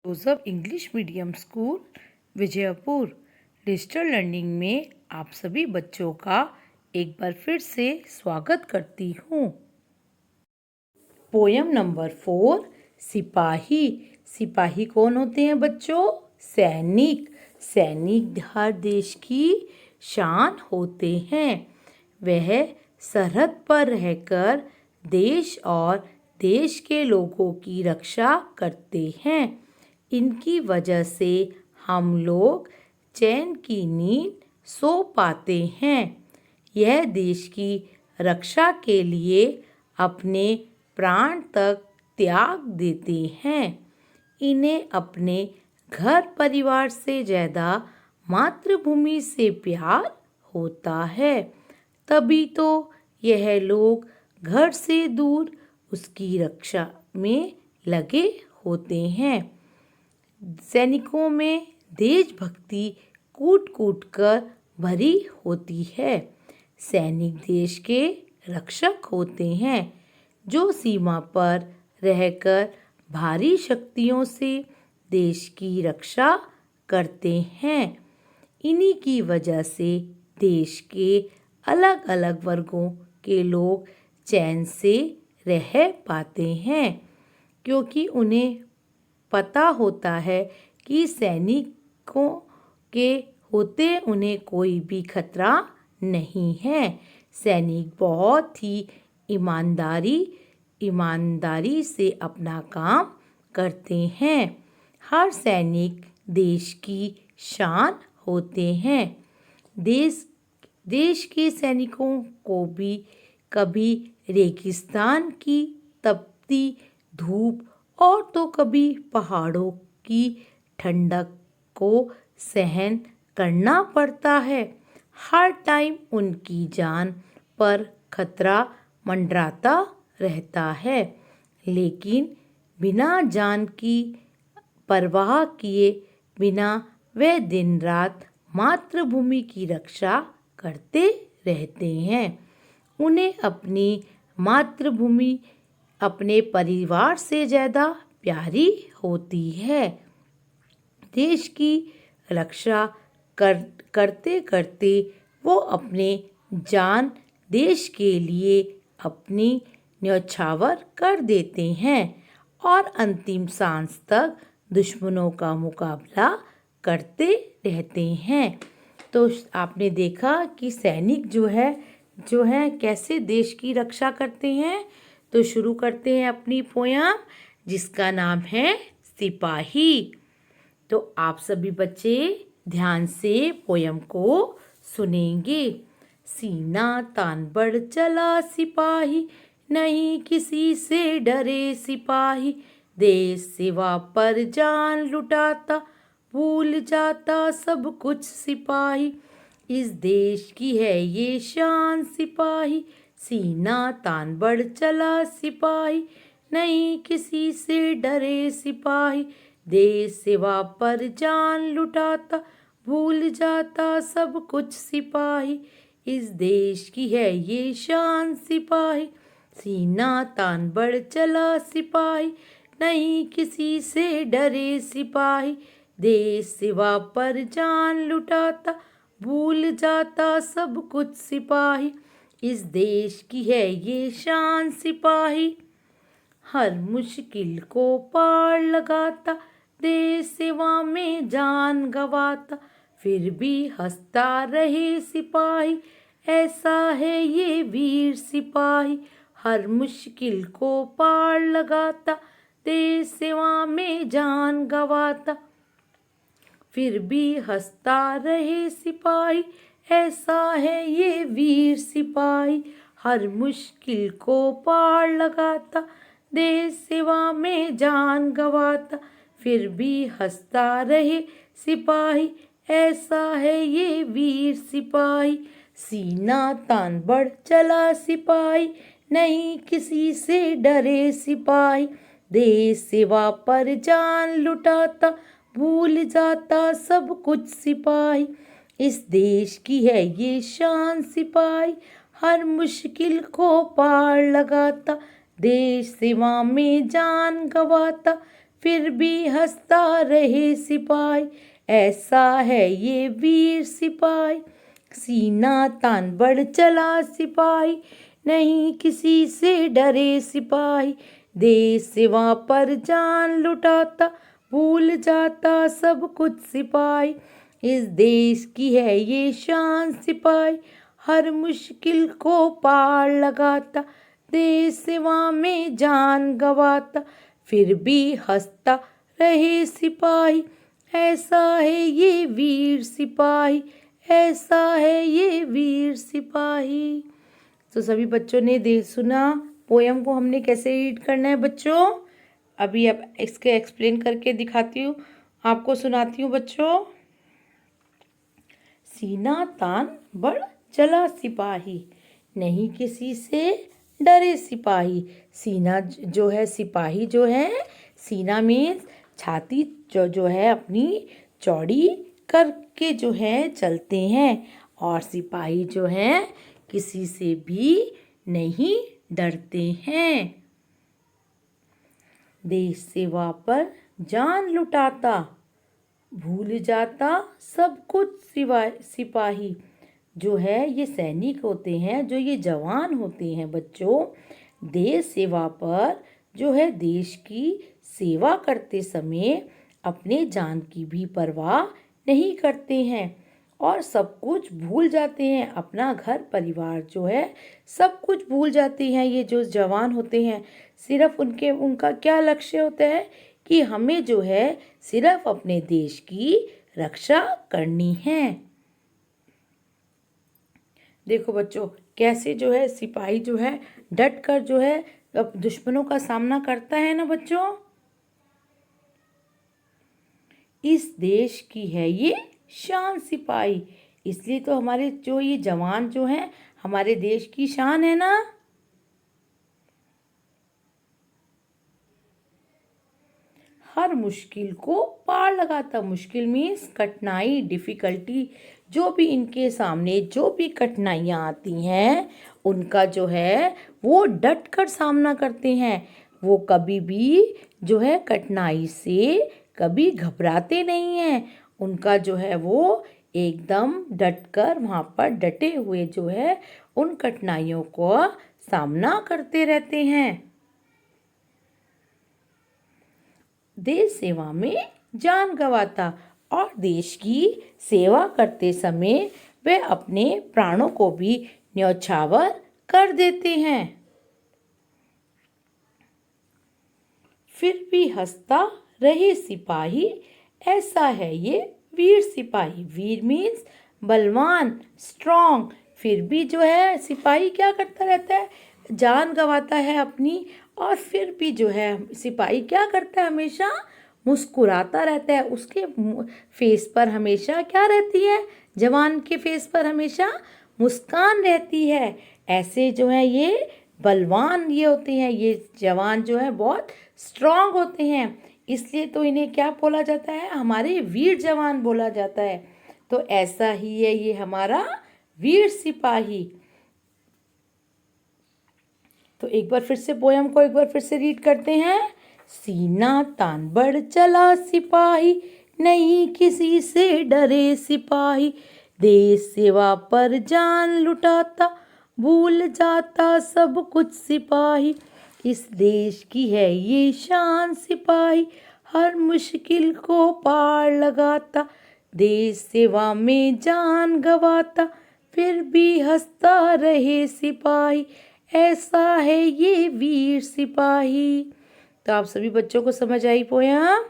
Joseph English medium school Vijaypur digital learning में आप सभी बच्चों का एक बार फिर से स्वागत करती हूँ। पोयम नंबर 4 सिपाही। सिपाही कौन होते हैं बच्चों? सैनिक। सैनिक हर देश की शान होते हैं। वह सरहद पर रहकर देश और देश के लोगों की रक्षा करते हैं। इनकी वजह से हम लोग चैन की नींद सो पाते हैं। यह देश की रक्षा के लिए अपने प्राण तक त्याग देते हैं। इन्हें अपने घर परिवार से ज़्यादा मातृभूमि से प्यार होता है। तभी तो यह लोग घर से दूर उसकी रक्षा में लगे होते हैं। सैनिकों में देशभक्ति कूट कूट कर भरी होती है। सैनिक देश के रक्षक होते हैं जो सीमा पर रहकर भारी शक्तियों से देश की रक्षा करते हैं। इन्हीं की वजह से देश के अलग अलग वर्गों के लोग चैन से रह पाते हैं, क्योंकि उन्हें पता होता है कि सैनिकों के होते उन्हें कोई भी खतरा नहीं है। सैनिक बहुत ही ईमानदारी से अपना काम करते हैं। हर सैनिक देश की शान होते हैं। देश के सैनिकों को भी कभी रेगिस्तान की तपती धूप और तो कभी पहाड़ों की ठंडक को सहन करना पड़ता है। हर टाइम उनकी जान पर खतरा मंडराता रहता है, लेकिन बिना जान की परवाह किए बिना वे दिन रात मातृभूमि की रक्षा करते रहते हैं। उन्हें अपनी मातृभूमि अपने परिवार से ज़्यादा प्यारी होती है। देश की रक्षा करते करते वो अपने जान देश के लिए अपनी न्यौछावर कर देते हैं और अंतिम सांस तक दुश्मनों का मुकाबला करते रहते हैं। तो आपने देखा कि सैनिक जो है कैसे देश की रक्षा करते हैं। तो शुरू करते हैं अपनी पोयम, जिसका नाम है सिपाही। तो आप सभी बच्चे ध्यान से पोयम को सुनेंगे। सीना तान बढ़ चला सिपाही, नहीं किसी से डरे सिपाही। देश सेवा पर जान लुटाता, भूल जाता सब कुछ सिपाही। इस देश की है ये शान सिपाही, सीना तान बढ़ चला सिपाही, नहीं किसी से डरे सिपाही। देश सेवा पर जान लुटाता, भूल जाता सब कुछ सिपाही। इस देश की है ये शान सिपाही, सीना तान बढ़ चला सिपाही, नहीं किसी से डरे सिपाही। देश सेवा पर जान लुटाता, भूल जाता सब कुछ सिपाही। इस देश की है ये शान सिपाही, हर मुश्किल को पार लगाता, देश सेवा में जान गंवाता, फिर भी हंसता रहे सिपाही। ऐसा है ये वीर सिपाही, हर मुश्किल को पार लगाता, देश सेवा में जान गंवाता, फिर भी हंसता रहे सिपाही। ऐसा है ये वीर सिपाही, हर मुश्किल को पार लगाता, देश सेवा में जान गंवाता, फिर भी हंसता रहे सिपाही। ऐसा है ये वीर सिपाही, सीना तान बढ़ चला सिपाही, नहीं किसी से डरे सिपाही। देश सेवा पर जान लुटाता, भूल जाता सब कुछ सिपाही। इस देश की है ये शान सिपाही, हर मुश्किल को पार लगाता, देश सेवा में जान गंवाता, फिर भी हंसता रहे सिपाही, ऐसा है ये वीर सिपाही। सीना तान बढ़ चला सिपाही, नहीं किसी से डरे सिपाही। देश सेवा पर जान लुटाता, भूल जाता सब कुछ सिपाही। इस देश की है ये शान सिपाही, हर मुश्किल को पार लगाता, देश सेवा में जान गवाता, फिर भी हंसता रहे सिपाही। ऐसा है ये वीर सिपाही, ऐसा है ये वीर सिपाही। तो सभी बच्चों ने सुना पोयम को हमने कैसे रीड करना है बच्चों। अभी अब इसके एक्सप्लेन करके दिखाती हूँ, आपको सुनाती हूँ बच्चों। सीना तान बढ़ चला सिपाही, नहीं किसी से डरे सिपाही। सीना जो है, सिपाही जो है, सीना में छाती जो है अपनी चौड़ी करके जो है चलते हैं, और सिपाही जो है किसी से भी नहीं डरते हैं। देश सेवा पर जान लुटाता, भूल जाता सब कुछ सिपाही। जो है ये सैनिक होते हैं, जो ये जवान होते हैं बच्चों, देश सेवा पर जो है देश की सेवा करते समय अपने जान की भी परवाह नहीं करते हैं और सब कुछ भूल जाते हैं। अपना घर परिवार जो है सब कुछ भूल जाते हैं। ये जो जवान होते हैं, सिर्फ उनका क्या लक्ष्य होता है कि हमें जो है सिर्फ अपने देश की रक्षा करनी है। देखो बच्चों, कैसे जो है सिपाही जो है डट कर जो है दुश्मनों का सामना करता है ना बच्चों। इस देश की है ये शान सिपाही, इसलिए तो हमारे जो ये जवान जो हैं हमारे देश की शान है ना। हर मुश्किल को पार लगाता, मुश्किल मीन्स कठिनाई, डिफ़िकल्टी, जो भी इनके सामने जो भी कठिनाइयाँ आती हैं उनका जो है वो डट कर सामना करते हैं। वो कभी भी जो है कठिनाई से कभी घबराते नहीं हैं। उनका जो है वो एकदम डट कर वहाँ पर डटे हुए जो है उन कठिनाइयों को सामना करते रहते हैं। देश सेवा में जान गंवाता, और देश की सेवा करते समय वे अपने प्राणों को भी न्यौछावर कर देते हैं। फिर भी हंसता रहे सिपाही, ऐसा है ये वीर सिपाही। वीर मीन्स बलवान, स्ट्रॉन्ग। फिर भी जो है सिपाही क्या करता रहता है, जान गंवाता है अपनी, और फिर भी जो है सिपाही क्या करता है, हमेशा मुस्कुराता रहता है। उसके फेस पर हमेशा क्या रहती है, जवान के फेस पर हमेशा मुस्कान रहती है। ऐसे जो है ये बलवान ये होते हैं, ये जवान जो है बहुत स्ट्रांग होते हैं, इसलिए तो इन्हें क्या बोला जाता है, हमारे वीर जवान बोला जाता है। तो ऐसा ही है ये हमारा वीर सिपाही। तो एक बार फिर से पोयम को एक बार फिर से रीड करते हैं। सीना तान बढ़ चला सिपाही, नहीं किसी से डरे सिपाही। देश सेवा पर जान लुटाता, भूल जाता सब कुछ सिपाही। इस देश की है ये शान सिपाही, हर मुश्किल को पार लगाता, देश सेवा में जान गंवाता, फिर भी हंसता रहे सिपाही। ऐसा है ये वीर सिपाही। तो आप सभी बच्चों को समझ आई poem.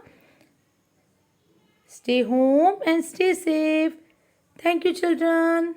Stay home and stay safe. Thank you children.